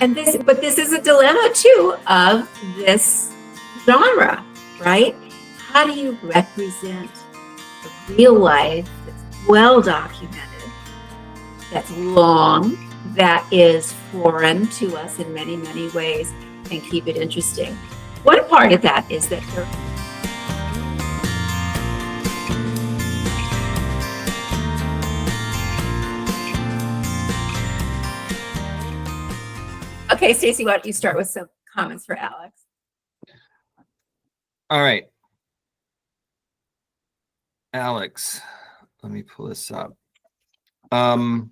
But this is a dilemma too of this genre, right? How do you represent a real life that's well documented, that's long, that is foreign to us in many, many ways, and keep it interesting? One part of that is that okay, Stacey, why don't you start with some comments for Alex? All right. Alex, let me pull this up. I'm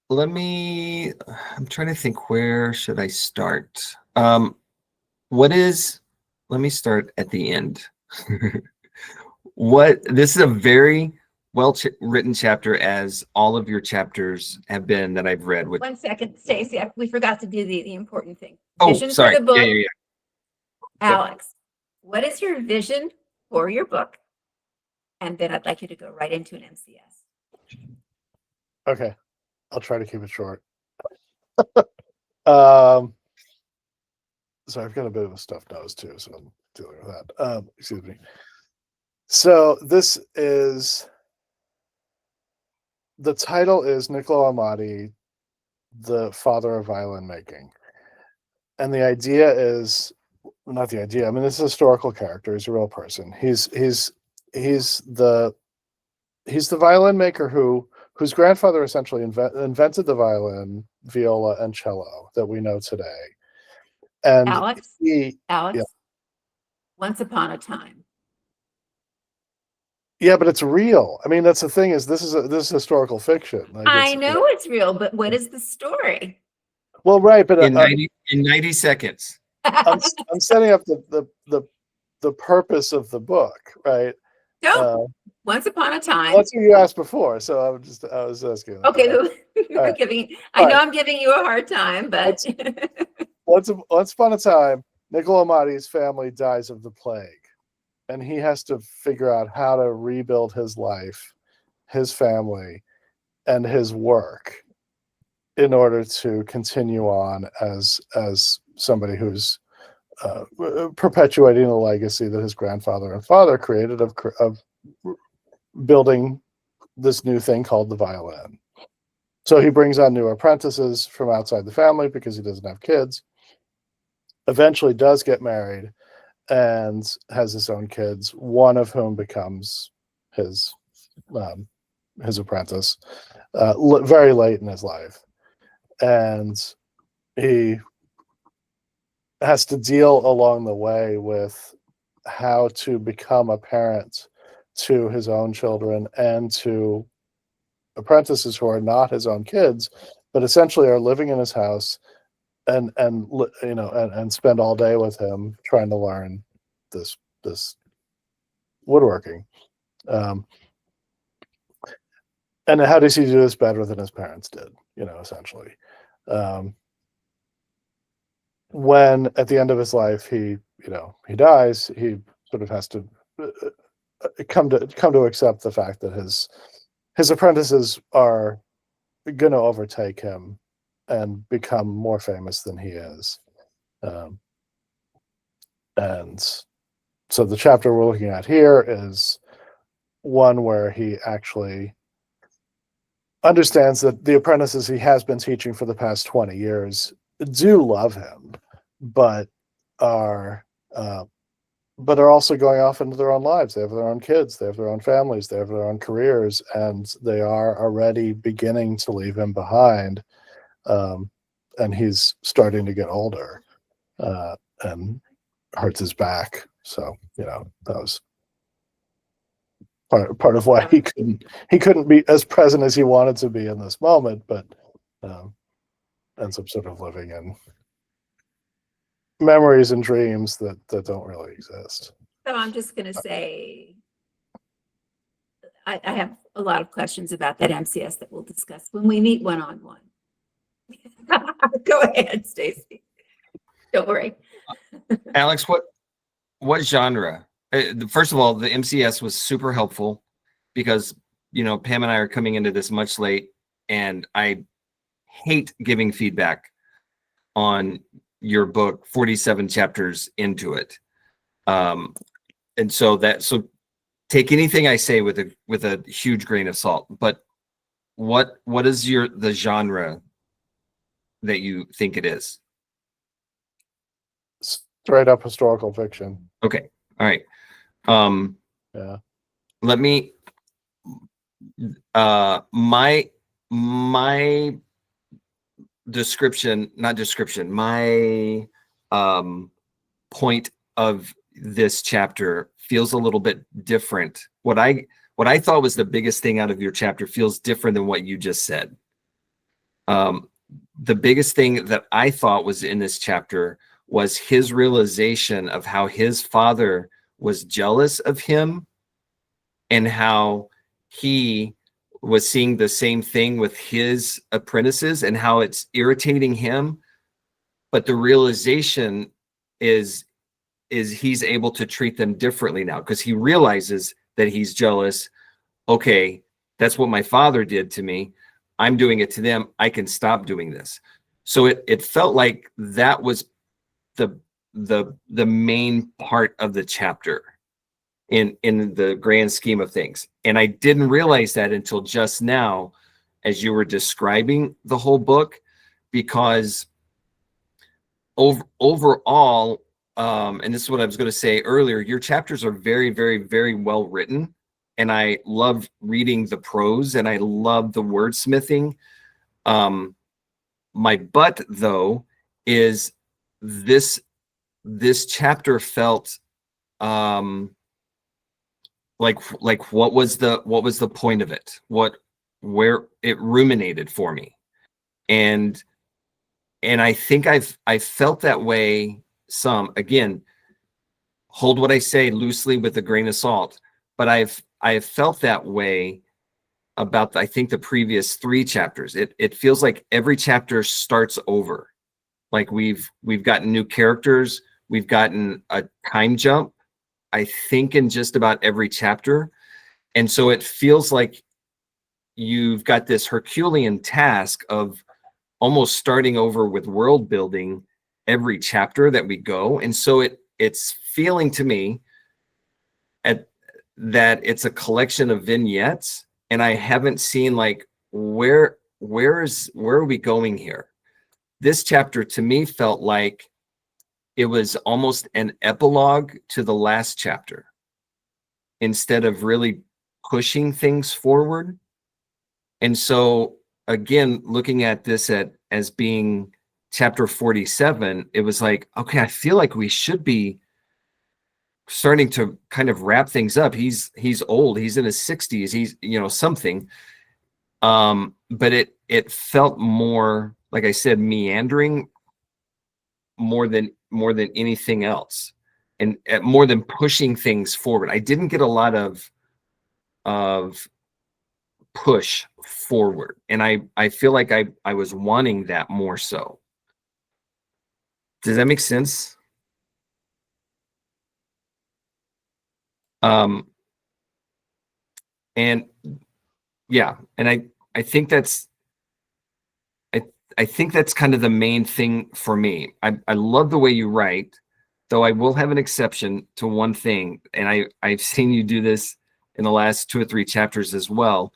trying to think, where should I start? Let me start at the end. This is a very well-written chapter, as all of your chapters have been that I've read. 1 second, Stacey, we forgot to do the important thing. Vision sorry. For the book. Yeah. Alex, what is your vision for your book? And then I'd like you to go right into an MCS. Okay, I'll try to keep it short. So I've got a bit of a stuffed nose too, so I'm dealing with that. Excuse me. So the title is Niccolo Amati, the Father of Violin Making. And the idea is, not the idea, I mean, this is a historical character. He's a real person. He's the violin maker whose grandfather essentially invented the violin, viola, and cello that we know today. And Alex, yeah. Once upon a time. Yeah, but it's real. I mean, that's the thing, is this is historical fiction. Like, I know it's real, but what is the story? Well, right, but in 90 seconds. I'm setting up the purpose of the book, right? No, once upon a time. That's what you asked before, so I was asking. Okay, right. I'm giving you a hard time, but once upon a time, Niccolo Amati's family dies of the plague, and he has to figure out how to rebuild his life, his family, and his work in order to continue on as somebody who's perpetuating the legacy that his grandfather and father created of building this new thing called the violin. So he brings on new apprentices from outside the family because he doesn't have kids. Eventually does get married and has his own kids, one of whom becomes his apprentice very late in his life. And he has to deal along the way with how to become a parent to his own children and to apprentices who are not his own kids, but essentially are living in his house and spend all day with him trying to learn this woodworking. And how does he do this better than his parents did, essentially? When at the end of his life he dies, he sort of has to come to accept the fact that his apprentices are going to overtake him and become more famous than he is. And so the chapter we're looking at here is one where he actually understands that the apprentices he has been teaching for the past 20 years do love him, but are also going off into their own lives. They have their own kids, they have their own families, they have their own careers, and they are already beginning to leave him behind. And he's starting to get older, and hurts his back. So, that was part of why he couldn't be as present as he wanted to be in this moment, but ends up sort of living in memories and dreams that don't really exist. So I'm just going to say, I have a lot of questions about that MCS that we'll discuss when we meet one-on-one. Go ahead, Stacey. Don't worry. Alex, what genre? First of all, the MCS was super helpful because, Pam and I are coming into this much late, and I hate giving feedback on your book 47 chapters into it. And so take anything I say with a huge grain of salt. But what is the genre that you think it is? Straight up historical fiction. Okay. All right. Yeah. Let me my point of this chapter feels a little bit different. What I thought was the biggest thing out of your chapter feels different than what you just said. The biggest thing that I thought was in this chapter was his realization of how his father was jealous of him and how he was seeing the same thing with his apprentices and how it's irritating him. But the realization is he's able to treat them differently now because he realizes that he's jealous. Okay, that's what my father did to me. I'm doing it to them. I can stop doing this. So it felt like that was the main part of the chapter in the grand scheme of things. And I didn't realize that until just now as you were describing the whole book, because overall, and this is what I was going to say earlier, your chapters are very, very, very well written. And I love reading the prose and I love the wordsmithing. My but though is this chapter felt like what was the point of it? Where it ruminated for me. And I think I've felt that way some. Again, hold what I say loosely with a grain of salt, but I've felt that way about I think the previous 3 chapters. It feels like every chapter starts over. Like we've gotten new characters, we've gotten a time jump, I think, in just about every chapter. And so it feels like you've got this Herculean task of almost starting over with world building every chapter that we go. And so it's feeling to me that it's a collection of vignettes, and I haven't seen like where are we going here? This chapter to me felt like it was almost an epilogue to the last chapter instead of really pushing things forward. And so again, looking at this as being chapter 47, it was like, okay, I feel like we should be starting to kind of wrap things up. He's old, he's in his 60s, he's something. But it felt more, like I said, meandering more than anything else, and more than pushing things forward. I didn't get a lot of push forward, and I feel like I was wanting that more so. Does that make sense? And yeah, and I think that's I think that's kind of the main thing for me. I love the way you write, though I will have an exception to one thing, and I've seen you do this in the last 2 or 3 chapters as well.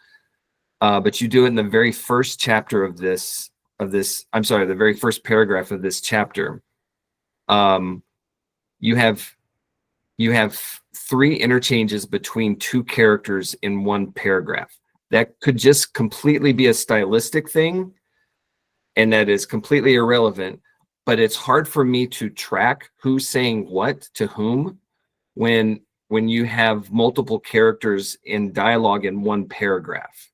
But you do it in the very first chapter of this. I'm sorry, the very first paragraph of this chapter. You have 3 interchanges between 2 characters in one paragraph. That could just completely be a stylistic thing, and that is completely irrelevant. But it's hard for me to track who's saying what to whom when you have multiple characters in dialogue in one paragraph.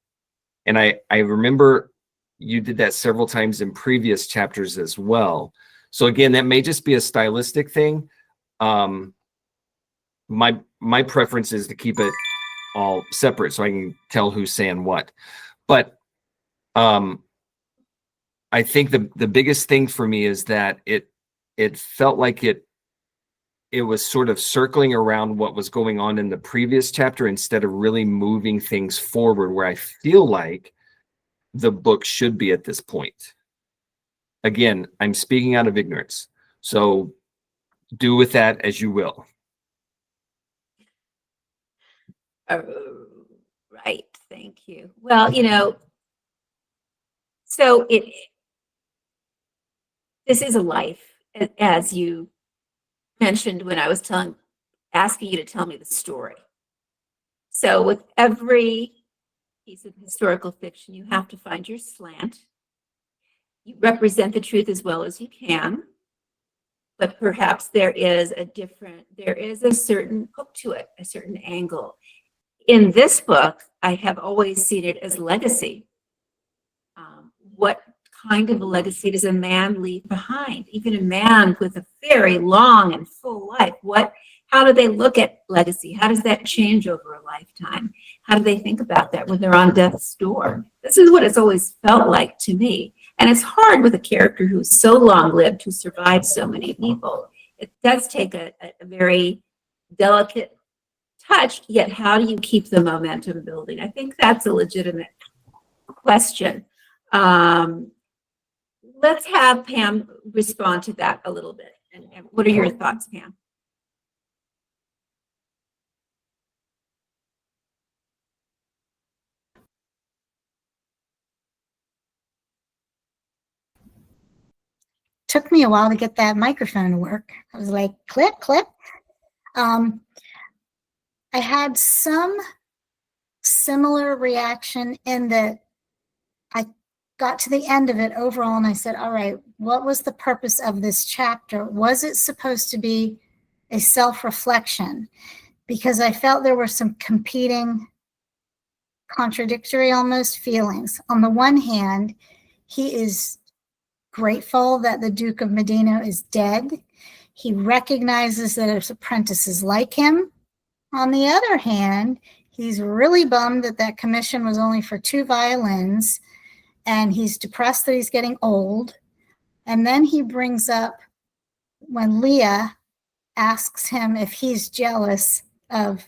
And I remember you did that several times in previous chapters as well. So again, that may just be a stylistic thing. My preference is to keep it all separate so I can tell who's saying what. But I think the biggest thing for me is that it felt like it was sort of circling around what was going on in the previous chapter instead of really moving things forward, where I feel like the book should be at this point. Again, I'm speaking out of ignorance, so do with that as you will. Right. Thank you. Well, so this is a life, as you mentioned when I was asking you to tell me the story. So with every piece of historical fiction, you have to find your slant. You represent the truth as well as you can, but perhaps there is a certain hook to it, a certain angle. In this book, I have always seen it as legacy. What kind of a legacy does a man leave behind? Even a man with a very long and full life, how do they look at legacy? How does that change over a lifetime? How do they think about that when they're on death's door? This is what it's always felt like to me. And it's hard with a character who's so long-lived, who survived so many people. It does take a very delicate touch, yet how do you keep the momentum building? I think that's a legitimate question. Let's have Pam respond to that a little bit. And what are your thoughts, Pam? Took me a while to get that microphone to work. I was like, clip, clip. I had some similar reaction in that I got to the end of it overall and I said, all right, what was the purpose of this chapter? Was it supposed to be a self-reflection? Because I felt there were some competing, contradictory almost feelings. On the one hand, he is grateful that the Duke of Medina is dead. He recognizes that his apprentices like him. On the other hand, he's really bummed that that commission was only for 2 violins, and he's depressed that he's getting old. And then he brings up when Leah asks him if he's jealous of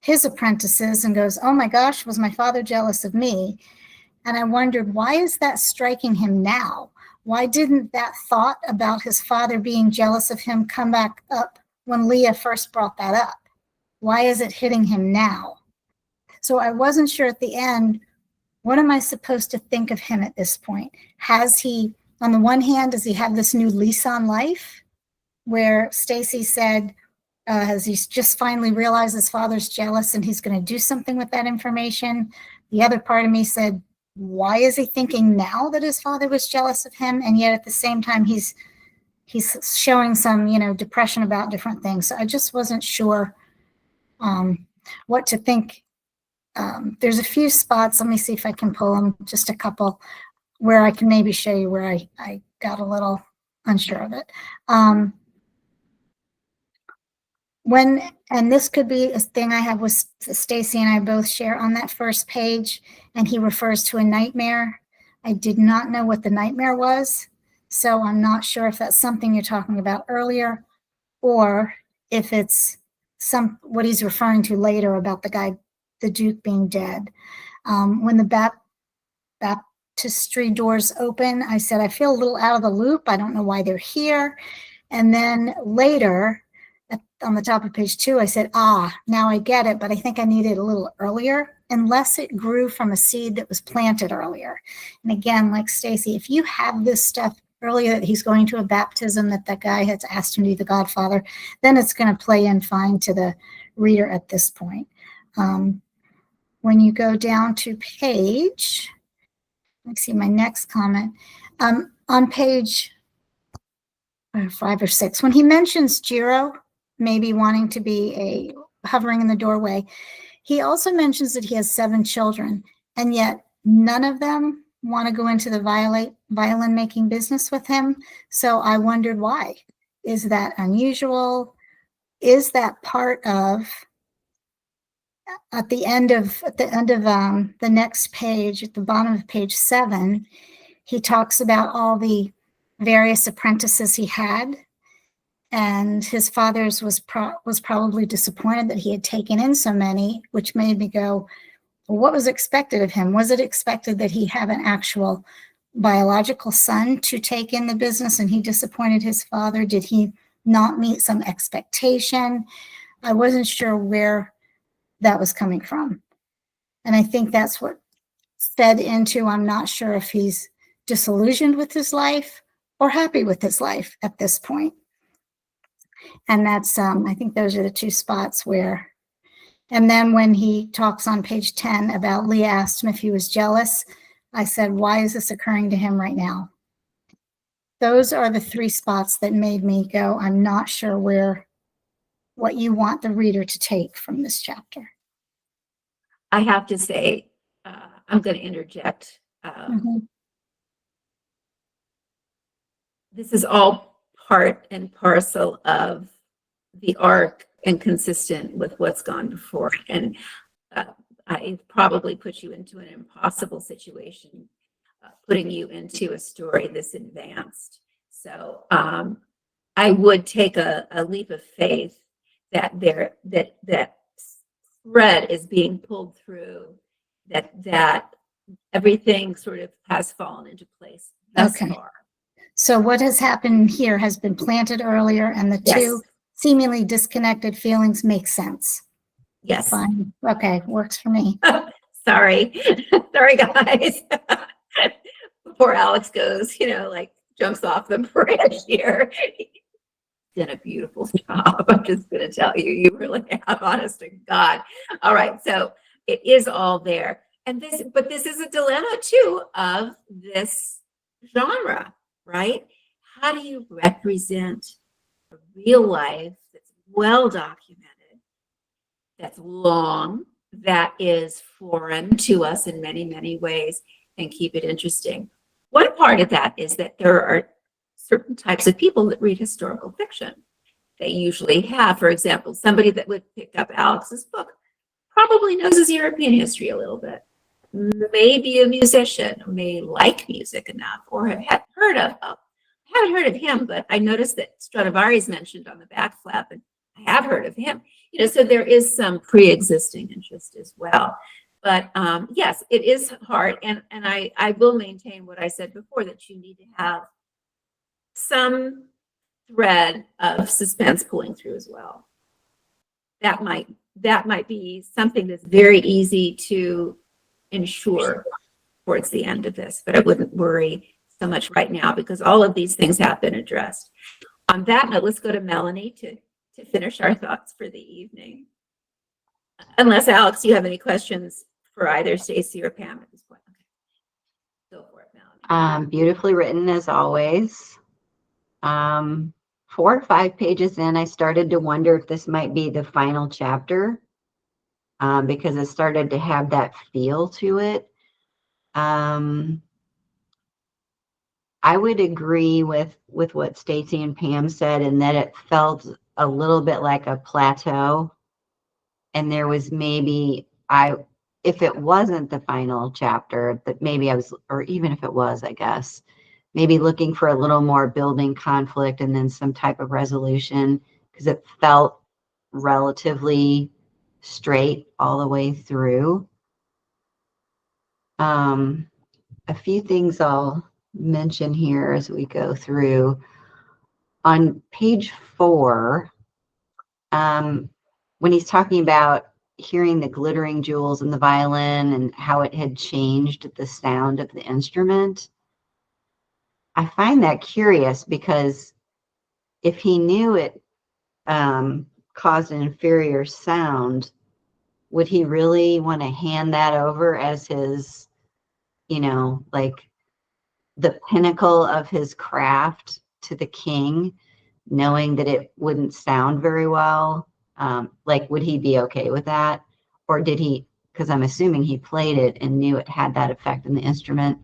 his apprentices and goes, oh my gosh, was my father jealous of me? And I wondered, why is that striking him now? Why didn't that thought about his father being jealous of him come back up when Leah first brought that up? Why is it hitting him now? So I wasn't sure at the end, what am I supposed to think of him at this point? Has he, on the one hand, does he have this new lease on life where Stacey said, has he just finally realized his father's jealous and he's going to do something with that information? The other part of me said, why is he thinking now that his father was jealous of him? And yet at the same time, he's showing some, depression about different things. So I just wasn't sure what to think. There's a few spots, let me see if I can pull them, just a couple, where I can maybe show you where I got a little unsure of it. And this could be a thing I have with Stacey and I both share on that first page, and he refers to a nightmare. I did not know what the nightmare was, so I'm not sure if that's something you're talking about earlier, or if it's what he's referring to later about the Duke being dead. When the baptistry doors open, I said, I feel a little out of the loop. I don't know why they're here. And then later, on the top of page 2, I said, now I get it, but I think I need it a little earlier, unless it grew from a seed that was planted earlier. And again, like Stacey, if you have this stuff earlier that he's going to a baptism, that guy has asked him to be the godfather, then it's going to play in fine to the reader at this point. When you go down to page, let's see, my next comment, on page 5 or 6, when he mentions Jiro maybe wanting to be hovering in the doorway, he also mentions that he has 7 children, and yet none of them want to go into the violin making business with him. So I wondered why. Is that unusual? Is that part of, at the end of the next page, at the bottom of page 7, he talks about all the various apprentices he had, and his father's was probably disappointed that he had taken in so many, which made me go, what was expected of him? Was it expected that he have an actual biological son to take in the business and he disappointed his father? Did he not meet some expectation? I wasn't sure where that was coming from. And I think that's what fed into, I'm not sure if he's disillusioned with his life or happy with his life at this point. And that's, I think those are the two spots where, and then when he talks on page 10 about Leah asked him if he was jealous, I said, why is this occurring to him right now? Those are the three spots that made me go, I'm not sure what you want the reader to take from this chapter. I have to say, I'm going to interject. This is all part and parcel of the arc and consistent with what's gone before. And I probably put you into an impossible situation, putting you into a story this advanced. So I would take a leap of faith that that thread is being pulled through, that everything sort of has fallen into place thus far. So what has happened here has been planted earlier, and the two seemingly disconnected feelings make sense. Yes. Fine. Okay, works for me. Sorry. Sorry, guys. Before Alex goes, jumps off the bridge here. He's done a beautiful job. I'm just going to tell you, you really have, honest to God. All right, so it is all there. But this is a dilemma too of this genre, right? How do you represent a real life that's well documented, that's long, that is foreign to us in many, many ways, and keep it interesting? One part of that is that there are certain types of people that read historical fiction. They usually have, for example, somebody that would pick up Alex's book probably knows his European history a little bit, maybe a musician, may like music enough, or have heard of, I haven't heard of him, but I noticed that Stradivari is mentioned on the back flap, and I have heard of him. So there is some pre-existing interest as well. But yes, it is hard, and I will maintain what I said before, that you need to have some thread of suspense pulling through as well. That might be something that's very easy to ensure towards the end of this, but I wouldn't worry so much right now because all of these things have been addressed. On that note, let's go to Melany to finish our thoughts for the evening. Unless, Alex, you have any questions for either Stacey or Pam at this point. Okay. Go for it, Melany. Beautifully written as always. 4 or 5 pages in, I started to wonder if this might be the final chapter, because it started to have that feel to it. I would agree with what Stacey and Pam said, in that it felt a little bit like a plateau, and there was maybe, if it wasn't the final chapter, that maybe I was, or even if it was, I guess, maybe looking for a little more building conflict and then some type of resolution, because it felt relatively straight all the way through. A few things I'll mention here as we go through. On page 4, when he's talking about hearing the glittering jewels in the violin and how it had changed the sound of the instrument, I find that curious, because if he knew it caused an inferior sound, would he really want to hand that over as his, like the pinnacle of his craft to the king, knowing that it wouldn't sound very well? Like, would he be okay with that? Or did he, because I'm assuming he played it and knew it had that effect in the instrument.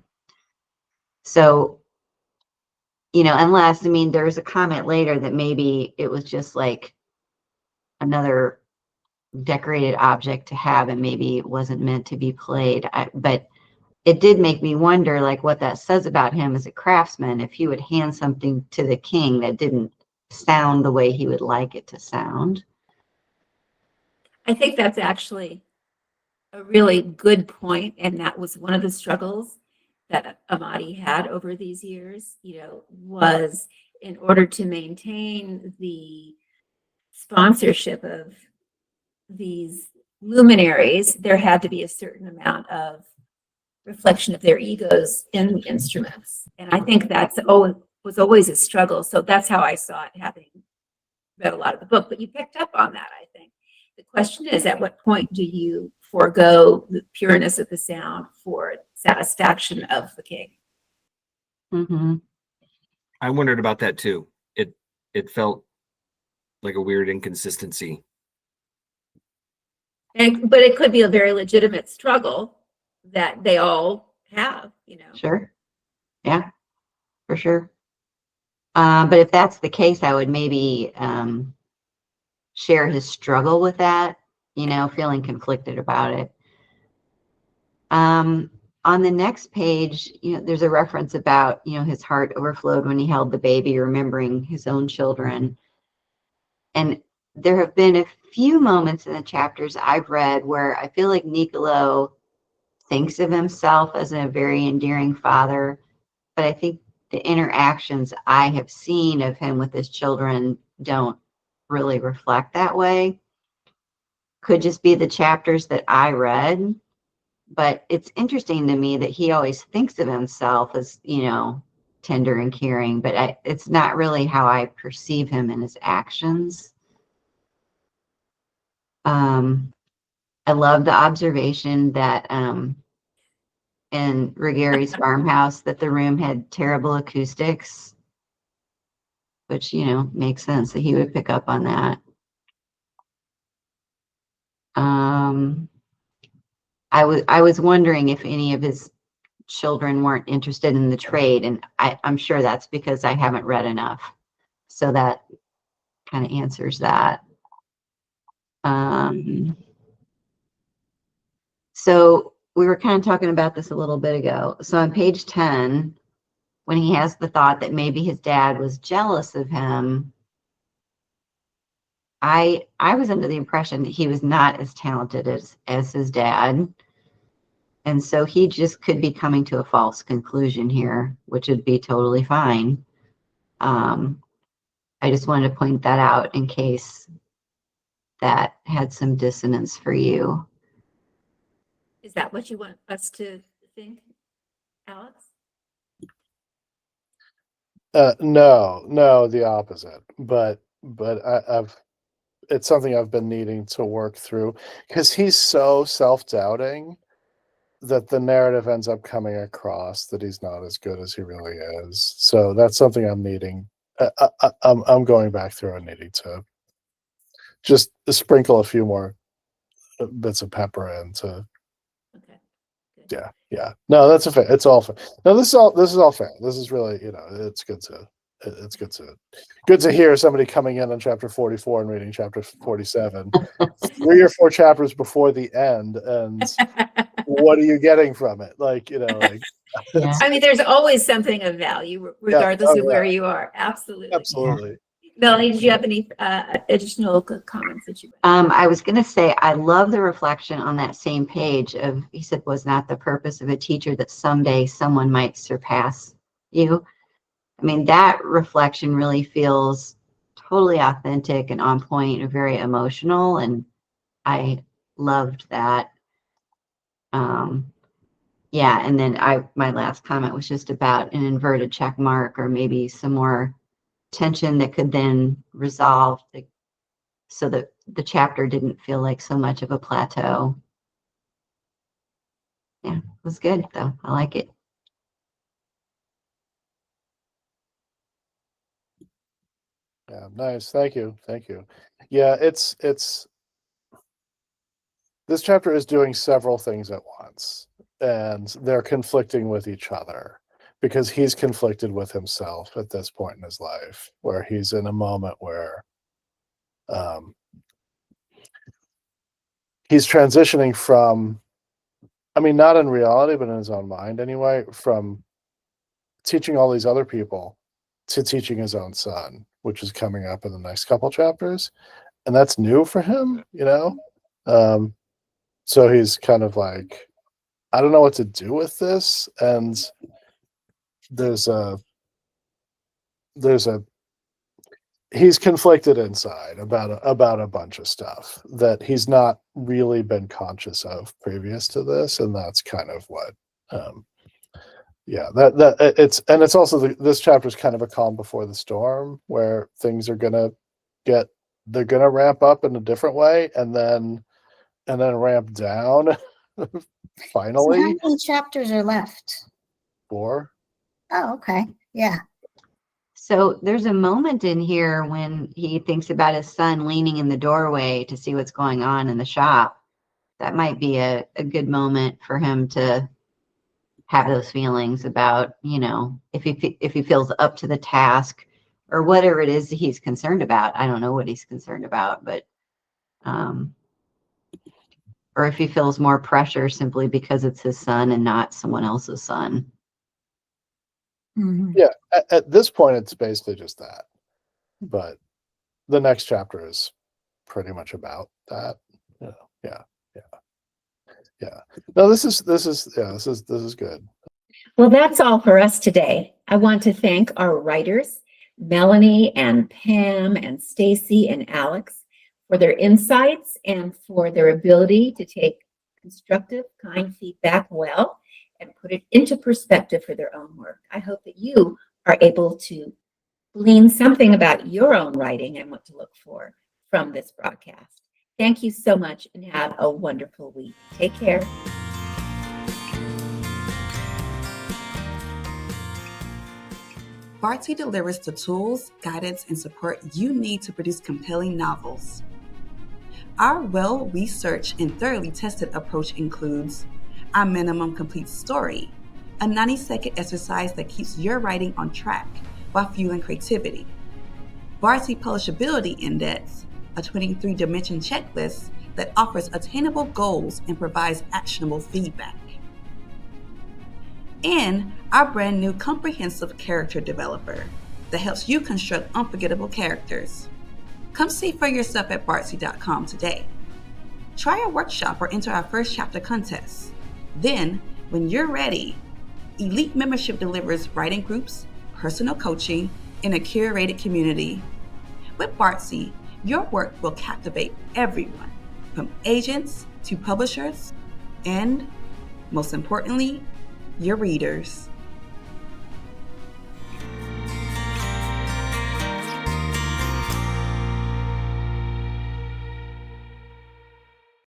So, unless, there's a comment later that maybe it was just like another decorated object to have, and maybe it wasn't meant to be played. But it did make me wonder, like, what that says about him as a craftsman, if he would hand something to the king that didn't sound the way he would like it to sound. I think that's actually a really good point, and that was one of the struggles that Amadi had over these years, was in order to maintain the sponsorship of these luminaries, there had to be a certain amount of reflection of their egos in the instruments. And I think was always a struggle. So that's how I saw it, having read a lot of the book. But you picked up on that, I think. The question is, at what point do you forego the pureness of the sound for satisfaction of the king? Mm-hmm. I wondered about that too. It felt like a weird inconsistency. But it could be a very legitimate struggle that they all have, Sure. Yeah, for sure. But if that's the case, I would maybe share his struggle with that, feeling conflicted about it. On the next page, there's a reference about, his heart overflowed when he held the baby, remembering his own children. And there have been a few moments in the chapters I've read where I feel like Niccolo thinks of himself as a very endearing father, but I think the interactions I have seen of him with his children don't really reflect that way. Could just be the chapters that I read, but it's interesting to me that he always thinks of himself as, tender and caring, but it's not really how I perceive him in his actions. I love the observation that in Ruggeri's farmhouse that the room had terrible acoustics, which, makes sense that he would pick up on that. I was wondering if any of his children weren't interested in the trade, and I'm sure that's because I haven't read enough. So that kind of answers that. So we were kind of talking about this a little bit ago. So on page 10, when he has the thought that maybe his dad was jealous of him, I was under the impression that he was not as talented as his dad. And so he just could be coming to a false conclusion here, which would be totally fine. I just wanted to point that out in case that had some dissonance for you. Is that what you want us to think, Alex? No, the opposite. But it's something I've been needing to work through, because he's so self-doubting that the narrative ends up coming across that he's not as good as he really is. So that's something I'm needing. I'm going back through and needing to just sprinkle a few more bits of pepper into. Okay. Good. Yeah. No, that's a fair. It's all fair. No, this is all fair. This is really, it's good to hear somebody coming in on chapter 44 and reading chapter 47 3 or 4 chapters before the end, and what are you getting from it? Yeah. I mean, there's always something of value, regardless of where you are. Absolutely. Absolutely. Melanie, did you have any additional comments that you? I was going to say, I love the reflection on that same page of, he said, was not the purpose of a teacher that someday someone might surpass you. I mean, that reflection really feels totally authentic and on point and very emotional. And I loved that. Yeah. And then my last comment was just about an inverted check mark, or maybe some more tension that could then resolve so that the chapter didn't feel like so much of a plateau. Yeah, it was good though. I like it. Yeah, nice. Thank you. Yeah, it's this chapter is doing several things at once, and they're conflicting with each other, because he's conflicted with himself at this point in his life, where he's in a moment where he's transitioning from, I mean, not in reality, but in his own mind anyway, from teaching all these other people to teaching his own son, which is coming up in the next couple chapters. And that's new for him, so he's kind of like, I don't know what to do with this, and there's a he's conflicted inside about a bunch of stuff that he's not really been conscious of previous to this, and that's kind of what it's also this chapter is kind of a calm before the storm, where things are gonna ramp up in a different way and then ramp down finally. So how many chapters are left? 4. Oh, okay. Yeah. So there's a moment in here when he thinks about his son leaning in the doorway to see what's going on in the shop. That might be a good moment for him to have those feelings about, if he feels up to the task or whatever it is that he's concerned about. I don't know what he's concerned about, but or if he feels more pressure simply because it's his son and not someone else's son. Mhm. Yeah, at this point, it's basically just that. But the next chapter is pretty much about that. Yeah. No, this is good. Well, that's all for us today. I want to thank our writers, Melany and Pam and Stacey and Alex, for their insights and for their ability to take constructive, kind feedback well and put it into perspective for their own work. I hope that you are able to glean something about your own writing and what to look for from this broadcast. Thank you so much and have a wonderful week. Take care. Bardsy delivers the tools, guidance, and support you need to produce compelling novels. Our well-researched and thoroughly tested approach includes our minimum complete story, a 90-second exercise that keeps your writing on track while fueling creativity. Bardsy Publishability Index, a 23-dimension checklist that offers attainable goals and provides actionable feedback. And our brand new comprehensive character developer that helps you construct unforgettable characters. Come see for yourself at Bardsy.com today. Try our workshop or enter our first chapter contest. Then, when you're ready, Elite Membership delivers writing groups, personal coaching, and a curated community. With Bardsy, your work will captivate everyone, from agents to publishers, and, most importantly, your readers.